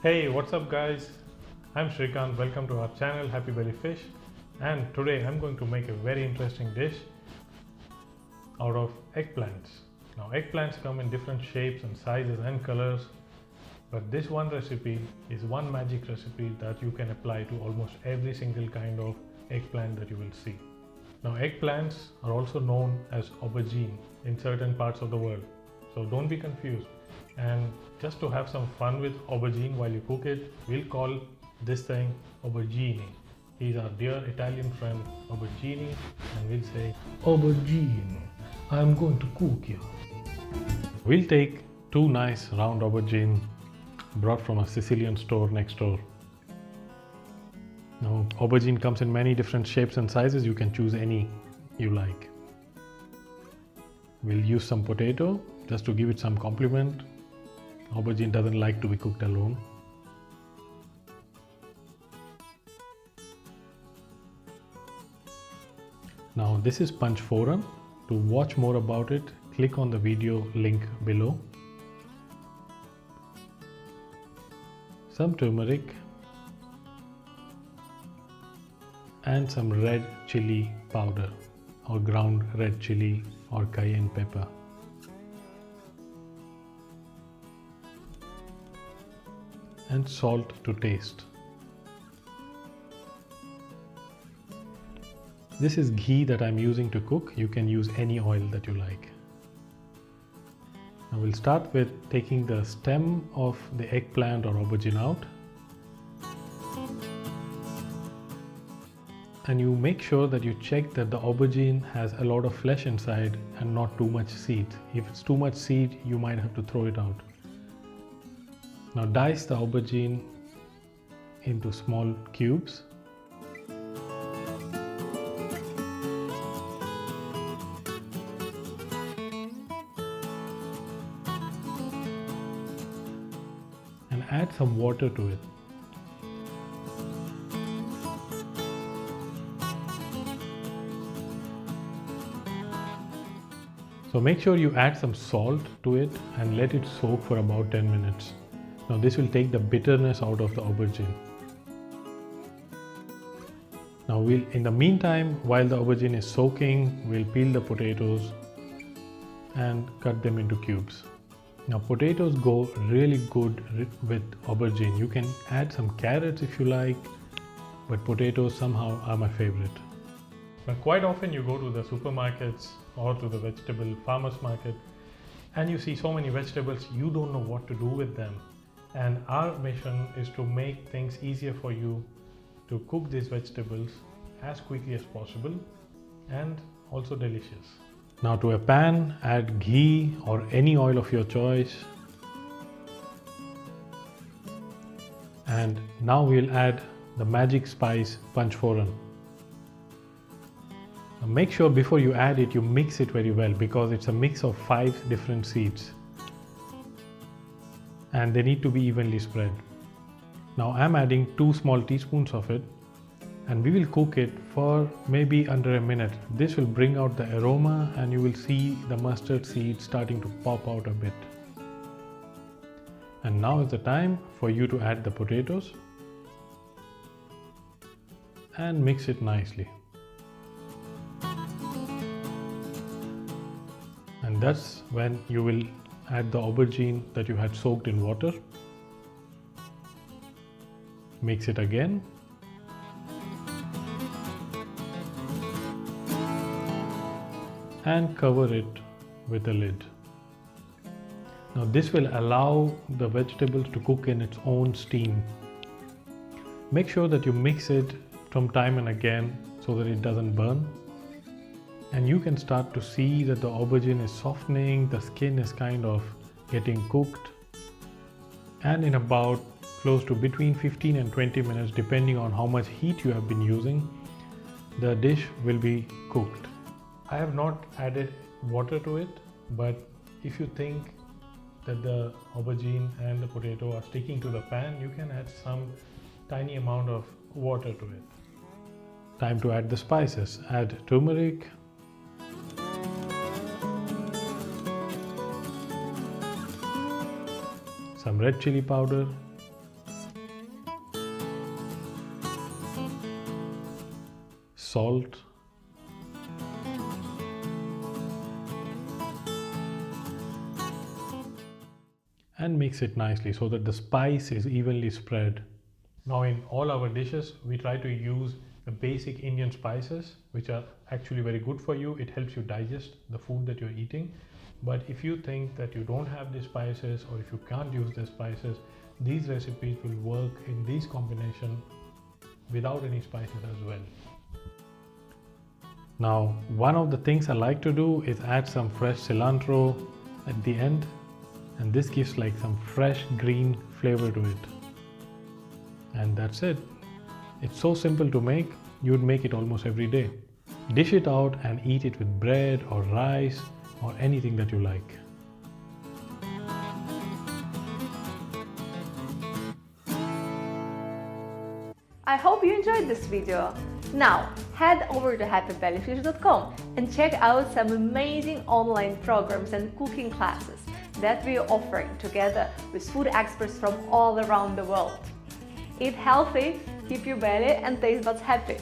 Hey, what's up guys? I'm Shrikant, welcome to our channel Happy Belly Fish, and today I'm going to make a very interesting dish out of eggplants. Now eggplants come in different shapes and sizes and colors, but this one recipe is one magic recipe that you can apply to almost every single kind of eggplant that you will see. Now eggplants are also known as aubergine in certain parts of the world, so don't be confused. And just to have some fun with aubergine while you cook it, we'll call this thing aubergine. He's our dear Italian friend Aubergine, and we'll say, Aubergine, I'm going to cook you. We'll take two nice round aubergine brought from a Sicilian store next door. Now aubergine comes in many different shapes and sizes, you can choose any you like. We'll use some potato just to give it some complement. Aubergine doesn't like to be cooked alone. Now this is panchforan. To watch more about it, click on the video link below. Some turmeric and some red chili powder or ground red chili or cayenne pepper. And salt to taste. This is ghee that I'm using to cook. You can use any oil that you like. Now we'll start with taking the stem of the eggplant or aubergine out. And you make sure that you check that the aubergine has a lot of flesh inside and not too much seed. If it's too much seed, you might have to throw it out. Now dice the aubergine into small cubes. And add some water to it. So make sure you add some salt to it and let it soak for about 10 minutes. Now this will take the bitterness out of the aubergine. Now in the meantime, while the aubergine is soaking, we'll peel the potatoes and cut them into cubes. Now potatoes go really good with aubergine. You can add some carrots if you like, but potatoes somehow are my favorite. Now quite often you go to the supermarkets or to the vegetable farmers market and you see so many vegetables, you don't know what to do with them. And our mission is to make things easier for you to cook these vegetables as quickly as possible and also delicious. Now to a pan, add ghee or any oil of your choice. And now we'll add the magic spice panchforan. Now make sure before you add it, you mix it very well because it's a mix of 5 different seeds. And they need to be evenly spread. Now I'm adding 2 small teaspoons of it and we will cook it for maybe under a minute. This will bring out the aroma and you will see the mustard seeds starting to pop out a bit. And now is the time for you to add the potatoes and mix it nicely. And that's when you will add the aubergine that you had soaked in water. Mix it again. And cover it with a lid. Now this will allow the vegetables to cook in its own steam. Make sure that you mix it from time and again so that it doesn't burn. And you can start to see that the aubergine is softening, the skin is kind of getting cooked. And in about close to between 15 and 20 minutes, depending on how much heat you have been using, the dish will be cooked. I have not added water to it, but if you think that the aubergine and the potato are sticking to the pan, you can add some tiny amount of water to it. Time to add the spices. Add turmeric, some red chili powder, salt, and mix it nicely so that the spice is evenly spread. Now in all our dishes, we try to use the basic Indian spices, which are actually very good for you. It helps you digest the food that you're eating. But if you think that you don't have the spices, or if you can't use the spices, these recipes will work in these combination without any spices as well. Now, one of the things I like to do is add some fresh cilantro at the end, and this gives like some fresh green flavor to it. And that's it. It's so simple to make, you would make it almost every day. Dish it out and eat it with bread or rice or anything that you like. I hope you enjoyed this video. Now, head over to happybellyfish.com and check out some amazing online programs and cooking classes that we are offering together with food experts from all around the world. Eat healthy, keep your belly and taste buds happy.